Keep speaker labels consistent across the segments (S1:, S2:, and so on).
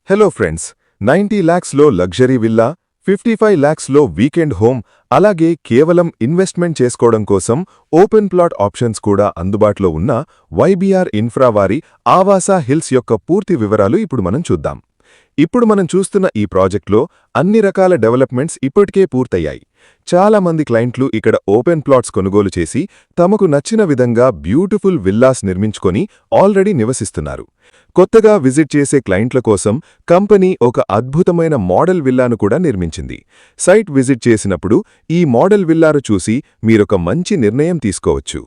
S1: Hello friends, 90 lakhsలో luxury villa, 55 lakhsలో weekend home, అలాగే కేవలం ఇన్వెస్ట్మెంట్ చేసుకోవడం కోసం ఓపెన్ ప్లాట్ ఆప్షన్స్ కూడా అందుబాటులో ఉన్న వైబీఆర్ ఇన్ఫ్రా వారి ఆవాసా హిల్స్ యొక్క పూర్తి వివరాలు ఇప్పుడు మనం చూద్దాం. ఇప్పుడు మనం చూస్తున్న ఈ ప్రాజెక్ట్లో అన్ని రకాల డెవలప్మెంట్స్ ఇప్పటికే పూర్తయ్యాయి. చాలా మంది క్లయింట్లు ఇక్కడ ఓపెన్ ప్లాట్స్ కొనుగోలు చేసి తమకు నచ్చిన విధంగా బ్యూటిఫుల్ విల్లాస్ నిర్మించుకొని ఆల్రెడీ నివసిస్తున్నారు. కొత్తగా విజిట్ చేసే క్లయింట్ల కోసం కంపెనీ ఒక అద్భుతమైన మోడల్ విల్లాను కూడా నిర్మించింది. సైట్ విజిట్ చేసినప్పుడు ఈ మోడల్ విల్లాను చూసి మీరొక మంచి నిర్ణయం తీసుకోవచ్చు.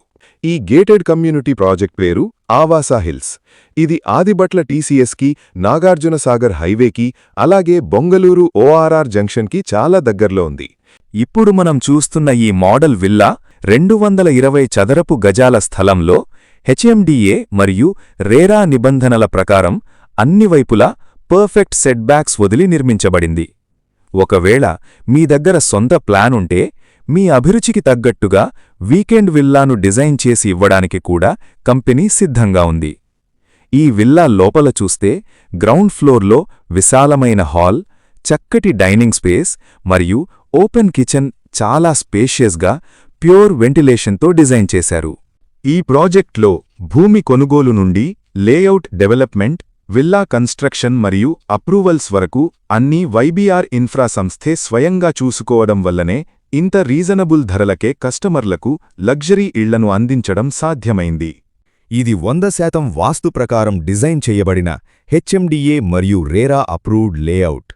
S1: ఈ గేటెడ్ కమ్యూనిటీ ప్రాజెక్ట్ పేరు ఆవాసా హిల్స్. ఇది ఆదిబట్ల టీసీఎస్కి, నాగార్జునసాగర్ హైవేకి, అలాగే బొంగళూరు ఓఆర్ఆర్ జంక్షన్కి చాలా దగ్గర్లో ఉంది.
S2: ఇప్పుడు మనం చూస్తున్న ఈ మోడల్ విల్లా 220 చదరపు గజాల స్థలంలో హెచ్ఎండిఏ మరియు రేరా నిబంధనల ప్రకారం అన్ని వైపులా పర్ఫెక్ట్ సెట్ బ్యాక్స్ వదిలి నిర్మించబడింది. ఒకవేళ మీ దగ్గర సొంత ప్లాన్ ఉంటే మీ అభిరుచికి తగ్గట్టుగా వీకెండ్ విల్లాను డిజైన్ చేసి ఇవ్వడానికి కూడా కంపెనీ సిద్ధంగా ఉంది. ఈ విల్లా లోపల చూస్తే గ్రౌండ్ ఫ్లోర్లో విశాలమైన హాల్, చక్కటి డైనింగ్ స్పేస్ మరియు ఓపెన్ కిచెన్ చాలా స్పేషియస్గా ప్యూర్ వెంటిలేషన్తో డిజైన్ చేశారు.
S1: ఈ ప్రాజెక్ట్లో భూమి కొనుగోలు నుండి లేఅవుట్ డెవలప్మెంట్, విల్లా కన్స్ట్రక్షన్ మరియు అప్రూవల్స్ వరకు అన్నీ వైబీఆర్ ఇన్ఫ్రా సంస్థే స్వయంగా చూసుకోవడం వల్లనే ఇంత రీజనబుల్ ధరలకే కస్టమర్లకు లగ్జరీ ఇళ్లను అందించడం సాధ్యమైంది.
S3: ఇది 100% వాస్తు ప్రకారం డిజైన్ చేయబడిన హెచ్ఎండిఏ మరియు రేరా అప్రూవ్డ్ లేఅవుట్.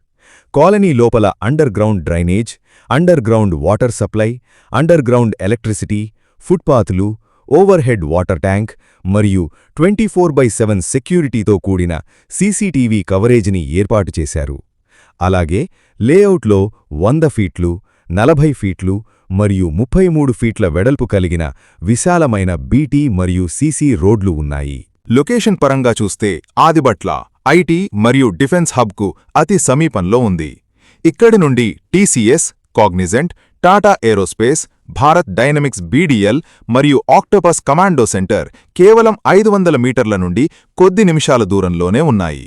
S3: కాలనీ లోపల underground drainage, underground water supply, underground electricity, ఫుట్పాత్లు, ఓవర్ హెడ్ వాటర్ ట్యాంక్ మరియు 24/7 సెక్యూరిటీతో కూడిన సీసీటీవీ కవరేజీని ఏర్పాటు చేశారు. అలాగే లేఅవుట్లో 100 ఫీట్లు, 40 ఫీట్లు మరియు 33 ఫీట్ల వెడల్పు కలిగిన విశాలమైన బీటీ మరియు సీసీ రోడ్లు ఉన్నాయి.
S1: లొకేషన్ పరంగా చూస్తే ఆదిబట్ల ఐటీ మరియు డిఫెన్స్ హబ్కు అతి సమీపంలో ఉంది. ఇక్కడి నుండి TCS, Cognizant, Tata aerospace, Bharat dynamics BDL మరియు ఆక్టోపస్ కమాండో సెంటర్ కేవలం 500 మీటర్ల నుండి కొద్ది నిమిషాల దూరంలోనే ఉన్నాయి.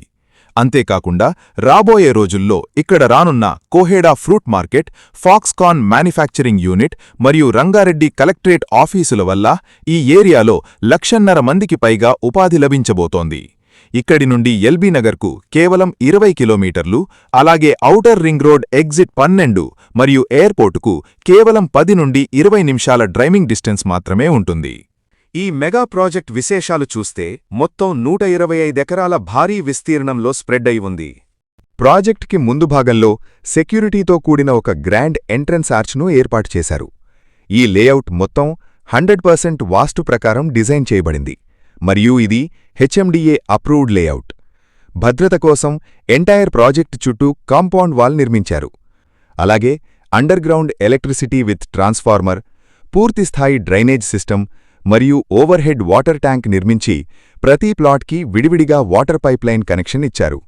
S1: అంతేకాకుండా రాబోయే రోజుల్లో ఇక్కడ రానున్న Koheda fruit market, Foxconn manufacturing unit మరియు రంగారెడ్డి కలెక్టరేట్ ఆఫీసుల వల్ల ఈ ఏరియాలో 1,50,000 మందికి పైగా ఉపాధి లభించబోతోంది. ఇక్కడి నుండి ఎల్బీ నగర్కు కేవలం 20 కిలోమీటర్లు, అలాగే ఔటర్ రింగ్ రోడ్ ఎగ్జిట్ 12 మరియు ఎయిర్పోర్టుకు కేవలం 10 నుండి 20 నిమిషాల డ్రైవింగ్ డిస్టెన్స్ మాత్రమే ఉంటుంది. ఈ మెగా ప్రాజెక్ట్ విశేషాలు చూస్తే మొత్తం 125 ఎకరాల భారీ విస్తీర్ణంలో స్ప్రెడ్ అయి ఉంది. ప్రాజెక్ట్కి ముందు భాగంలో సెక్యూరిటీతో కూడిన ఒక గ్రాండ్ ఎంట్రన్స్ ఆర్చ్ను ఏర్పాటు చేశారు. ఈ లేఅవుట్ మొత్తం 100% వాస్తు ప్రకారం డిజైన్ చేయబడింది మరియు ఇది హెచ్ఎండిఏ అప్రూవ్డ్ లేఅవుట్. భద్రత కోసం ఎంటైర్ ప్రాజెక్ట్ చుట్టూ కాంపౌండ్ వాల్ నిర్మించారు. అలాగే under ground electricity with transformer, పూర్తిస్థాయి డ్రైనేజ్ సిస్టమ్ మరియు ఓవర్ హెడ్ వాటర్ ట్యాంక్ నిర్మించి ప్రతి ప్లాట్కి విడివిడిగా వాటర్ పైప్లైన్ కనెక్షన్ ఇచ్చారు.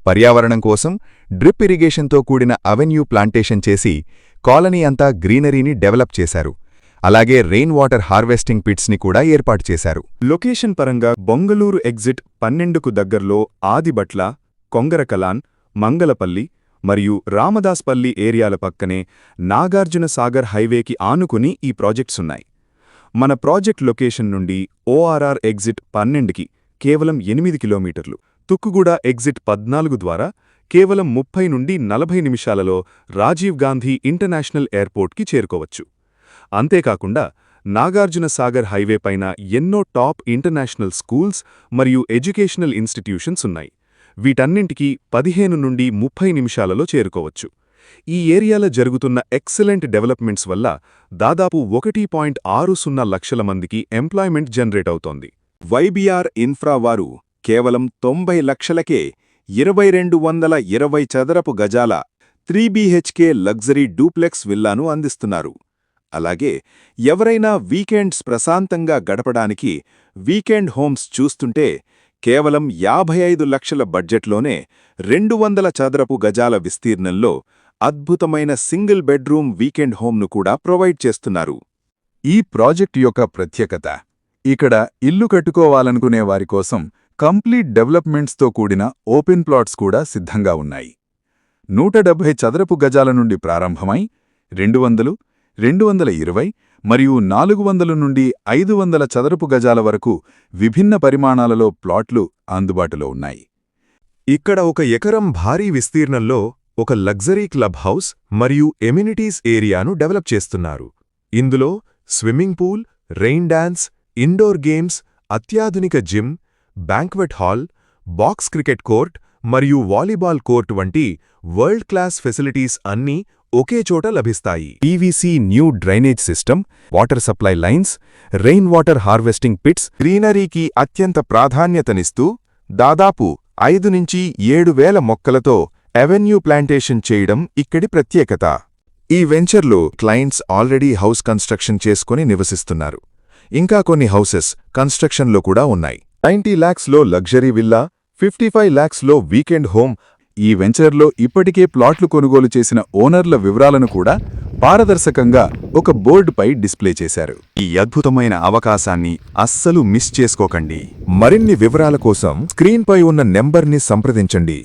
S1: పర్యావరణం కోసం డ్రిప్ ఇరిగేషన్తో కూడిన అవెన్యూ ప్లాంటేషన్ చేసి కాలనీ అంతా గ్రీనరీని డెవలప్ చేశారు. అలాగే రెయిన్ వాటర్ హార్వెస్టింగ్ పిట్స్ని కూడా ఏర్పాటు చేశారు. లొకేషన్ పరంగా బొంగళూరు ఎగ్జిట్ 12కు దగ్గర్లో ఆదిబట్ల, కొంగరకలాన్, మంగళపల్లి మరియు రామదాస్పల్లి ఏరియాల పక్కనే నాగార్జునసాగర్ హైవేకి ఆనుకుని ఈ ప్రాజెక్ట్సున్నాయి. మన ప్రాజెక్ట్ లొకేషన్ నుండి ఓఆర్ఆర్ ఎగ్జిట్ 12కి కేవలం 8 కిలోమీటర్లు, తుక్కుగూడ ఎగ్జిట్ 14 ద్వారా కేవలం 30 నుండి 40 నిమిషాలలో రాజీవ్ గాంధీ ఇంటర్నేషనల్ ఎయిర్పోర్ట్కి చేరుకోవచ్చు. అంతేకాకుండా నాగార్జునసాగర్ హైవే పైన ఎన్నో టాప్ ఇంటర్నేషనల్ స్కూల్స్ మరియు ఎడ్యుకేషనల్ ఇన్స్టిట్యూషన్స్ ఉన్నాయి. వీటన్నింటికీ 15 నుండి 30 నిమిషాలలో చేరుకోవచ్చు. ఈ ఏరియాలో జరుగుతున్న ఎక్సలెంట్ డెవలప్మెంట్స్ వల్ల దాదాపు 1.60 లక్షల మందికి ఎంప్లాయ్మెంట్ జనరేట్ అవుతోంది. వైబీఆర్ ఇన్ఫ్రా వారు కేవలం 90 లక్షలకే 2220 చదరపు గజాల 3BHK లగ్జరీ డూప్లెక్స్ విల్లాను అందిస్తున్నారు. అలాగే ఎవరైనా వీకెండ్స్ ప్రశాంతంగా గడపడానికి వీకెండ్ హోమ్స్ చూస్తుంటే కేవలం 55 లక్షల బడ్జెట్లోనే 200 చదరపు గజాల విస్తీర్ణంలో అద్భుతమైన సింగిల్ బెడ్రూమ్ వీకెండ్ హోమ్ను కూడా ప్రొవైడ్ చేస్తున్నారు. ఈ ప్రాజెక్ట్ యొక్క ప్రత్యేకత, ఇక్కడ ఇల్లు కట్టుకోవాలనుకునే వారి కోసం కంప్లీట్ డెవలప్మెంట్స్తో కూడిన ఓపెన్ ప్లాట్స్ కూడా సిద్ధంగా ఉన్నాయి. 170 చదరపు గజాల నుండి ప్రారంభమై 200, 220 మరియు 400 నుండి 500 చదరపు గజాల వరకు విభిన్న పరిమాణాలలో ప్లాట్లు అందుబాటులో ఉన్నాయి.
S3: ఇక్కడ 1 ఎకరం భారీ విస్తీర్ణంలో ఒక లగ్జరీ క్లబ్ హౌస్ మరియు ఎమ్యూనిటీస్ ఏరియాను డెవలప్ చేస్తున్నారు. ఇందులో swimming pool, rain dance, indoor games, అత్యాధునిక gym, banquet hall, box cricket court మరియు వాలీబాల్ కోర్ట్ వంటి వరల్డ్ క్లాస్ ఫెసిలిటీస్ అన్నీ ఒకే చోట లభిస్తాయి. PVC new drainage system, water supply lines, rain water harvesting pits
S1: గ్రీనరీకి అత్యంత ప్రాధాన్యతనిస్తూ దాదాపు 5 నుంచి 7,000 మొక్కలతో అవెన్యూ ప్లాంటేషన్ చేయడం ఇక్కడి ప్రత్యేకత. ఈ వెంచర్లో క్లయింట్స్ ఆల్రెడీ హౌస్ కన్స్ట్రక్షన్ చేసుకుని నివసిస్తున్నారు. ఇంకా కొన్ని హౌసెస్ కన్స్ట్రక్షన్లో కూడా ఉన్నాయి. 90 lakhsలో లగ్జరీ విల్లా, 55 lakhsలో వీకెండ్ హోమ్. ఈ వెంచర్లో ఇప్పటికే ప్లాట్లు కొనుగోలు చేసిన ఓనర్ల వివరాలను కూడా పారదర్శకంగా ఒక బోర్డుపై డిస్ప్లే చేశారు.
S3: ఈ అద్భుతమైన అవకాశాన్ని అస్సలు మిస్ చేసుకోకండి. మరిన్ని వివరాల కోసం స్క్రీన్పై ఉన్న నెంబర్ని సంప్రదించండి.